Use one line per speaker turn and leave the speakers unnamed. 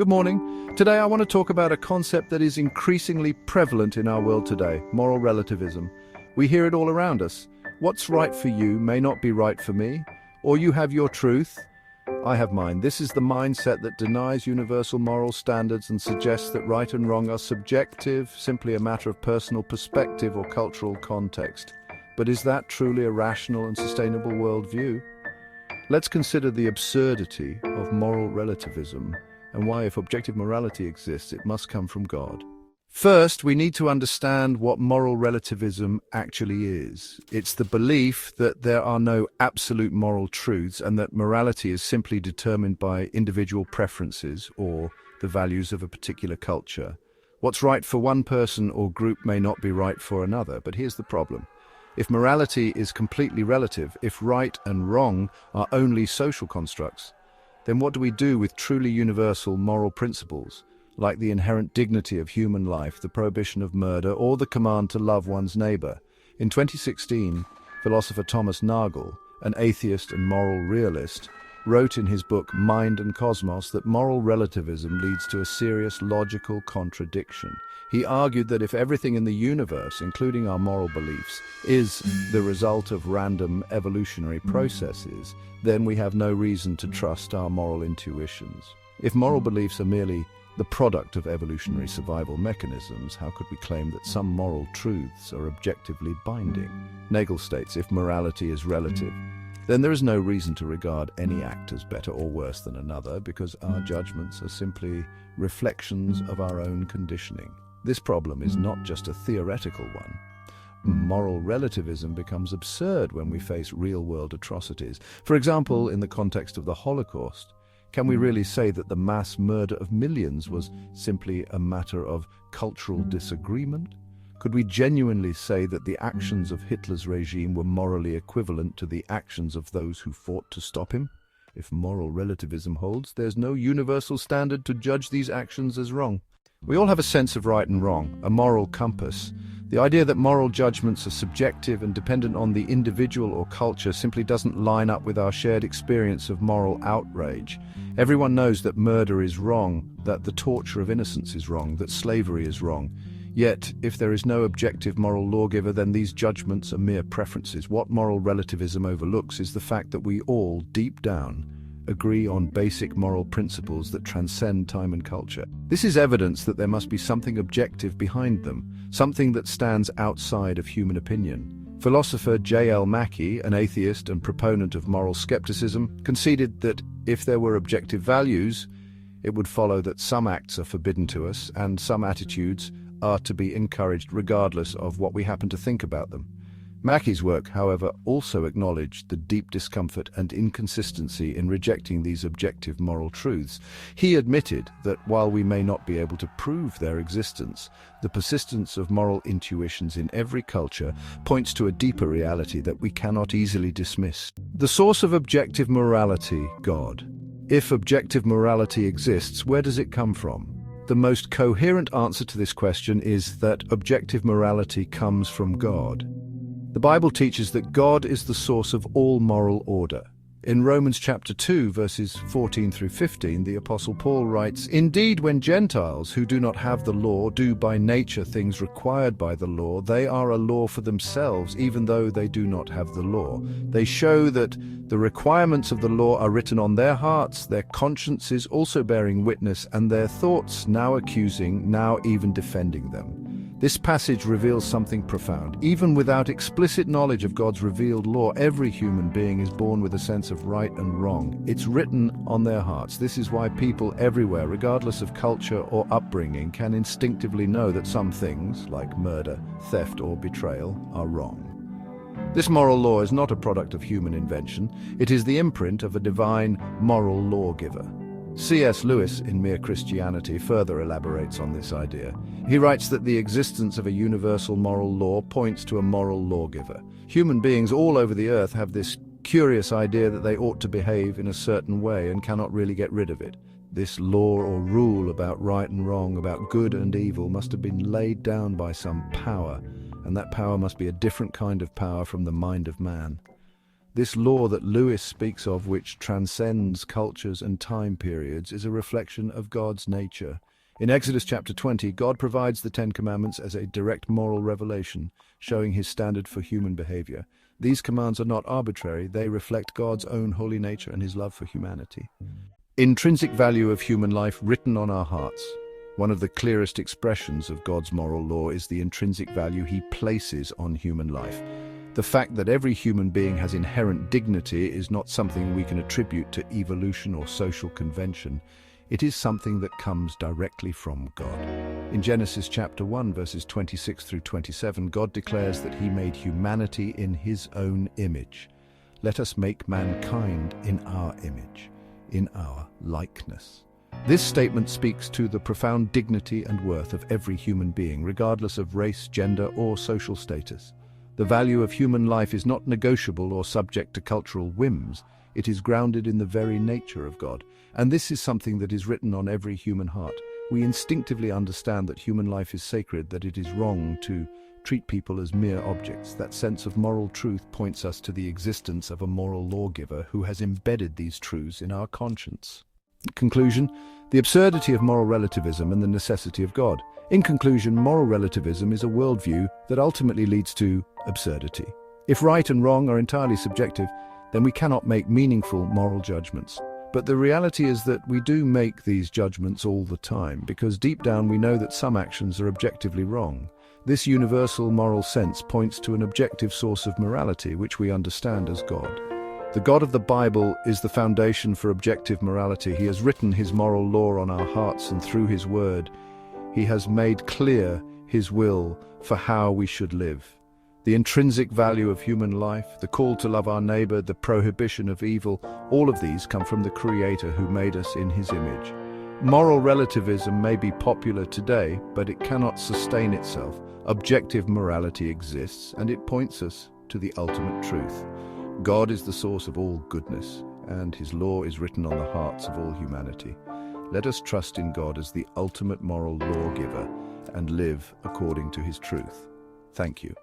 Good morning. Today I want to talk about a concept that is increasingly prevalent in our world today, moral relativism. We hear it all around us. What's right for you may not be right for me, or you have your truth, I have mine. This is the mindset that denies universal moral standards and suggests that right and wrong are subjective, simply a matter of personal perspective or cultural context. But is that truly a rational and sustainable worldview? Let's consider the absurdity of moral relativism and why, if objective morality exists, it must come from God. First, we need to understand what moral relativism actually is. It's the belief that there are no absolute moral truths and that morality is simply determined by individual preferences or the values of a particular culture. What's right for one person or group may not be right for another, but here's the problem. If morality is completely relative, if right and wrong are only social constructs, then what do we do with truly universal moral principles, like the inherent dignity of human life, the prohibition of murder, or the command to love one's neighbor? In 2016, philosopher Thomas Nagel, an atheist and moral realist, wrote in his book Mind and Cosmos that moral relativism leads to a serious logical contradiction. He argued that if everything in the universe, including our moral beliefs, is the result of random evolutionary processes, then we have no reason to trust our moral intuitions. If moral beliefs are merely the product of evolutionary survival mechanisms, how could we claim that some moral truths are objectively binding? Nagel states, if morality is relative, then there is no reason to regard any act as better or worse than another, because our judgments are simply reflections of our own conditioning. This problem is not just a theoretical one. Moral relativism becomes absurd when we face real-world atrocities. For example, in the context of the Holocaust, can we really say that the mass murder of millions was simply a matter of cultural disagreement? Could we genuinely say that the actions of Hitler's regime were morally equivalent to the actions of those who fought to stop him? If moral relativism holds, there's no universal standard to judge these actions as wrong. We all have a sense of right and wrong, a moral compass. The idea that moral judgments are subjective and dependent on the individual or culture simply doesn't line up with our shared experience of moral outrage. Everyone knows that murder is wrong, that the torture of innocence is wrong, that slavery is wrong. Yet, if there is no objective moral lawgiver, then these judgments are mere preferences. What moral relativism overlooks is the fact that we all, deep down, agree on basic moral principles that transcend time and culture. This is evidence that there must be something objective behind them, something that stands outside of human opinion. Philosopher J.L. Mackie, an atheist and proponent of moral skepticism, conceded that if there were objective values, it would follow that some acts are forbidden to us and some attitudes are to be encouraged regardless of what we happen to think about them. Mackie's work, however, also acknowledged the deep discomfort and inconsistency in rejecting these objective moral truths. He admitted that while we may not be able to prove their existence, the persistence of moral intuitions in every culture points to a deeper reality that we cannot easily dismiss. The source of objective morality, God. If objective morality exists, where does it come from? The most coherent answer to this question is that objective morality comes from God. The Bible teaches that God is the source of all moral order. In Romans chapter 2, verses 14 through 15, the Apostle Paul writes, "Indeed, when Gentiles who do not have the law do by nature things required by the law, they are a law for themselves, even though they do not have the law. They show that the requirements of the law are written on their hearts, their consciences also bearing witness, and their thoughts now accusing, now even defending them." This passage reveals something profound. Even without explicit knowledge of God's revealed law, every human being is born with a sense of right and wrong. It's written on their hearts. This is why people everywhere, regardless of culture or upbringing, can instinctively know that some things, like murder, theft, or betrayal, are wrong. This moral law is not a product of human invention. It is the imprint of a divine moral lawgiver. C.S. Lewis, in Mere Christianity, further elaborates on this idea. He writes that the existence of a universal moral law points to a moral lawgiver. Human beings all over the earth have this curious idea that they ought to behave in a certain way and cannot really get rid of it. This law or rule about right and wrong, about good and evil, must have been laid down by some power, and that power must be a different kind of power from the mind of man. This law that Lewis speaks of, which transcends cultures and time periods, is a reflection of God's nature. In Exodus chapter 20, God provides the Ten Commandments as a direct moral revelation, showing his standard for human behavior. These commands are not arbitrary, they reflect God's own holy nature and his love for humanity. Intrinsic value of human life written on our hearts. One of the clearest expressions of God's moral law is the intrinsic value he places on human life. The fact that every human being has inherent dignity is not something we can attribute to evolution or social convention. It is something that comes directly from God. In Genesis chapter 1, verses 26 through 27, God declares that he made humanity in his own image. Let us make mankind in our image, in our likeness. This statement speaks to the profound dignity and worth of every human being, regardless of race, gender, or social status. The value of human life is not negotiable or subject to cultural whims. It is grounded in the very nature of God. And this is something that is written on every human heart. We instinctively understand that human life is sacred, that it is wrong to treat people as mere objects. That sense of moral truth points us to the existence of a moral lawgiver who has embedded these truths in our conscience. Conclusion: the absurdity of moral relativism and the necessity of God. In conclusion, moral relativism is a worldview that ultimately leads to absurdity. If right and wrong are entirely subjective, then we cannot make meaningful moral judgments. But the reality is that we do make these judgments all the time, because deep down we know that some actions are objectively wrong. This universal moral sense points to an objective source of morality, which we understand as God. The God of the Bible is the foundation for objective morality. He has written his moral law on our hearts, and through his word, he has made clear his will for how we should live. The intrinsic value of human life, the call to love our neighbor, the prohibition of evil, all of these come from the Creator who made us in his image. Moral relativism may be popular today, but it cannot sustain itself. Objective morality exists, and it points us to the ultimate truth. God is the source of all goodness, and his law is written on the hearts of all humanity. Let us trust in God as the ultimate moral lawgiver and live according to his truth. Thank you.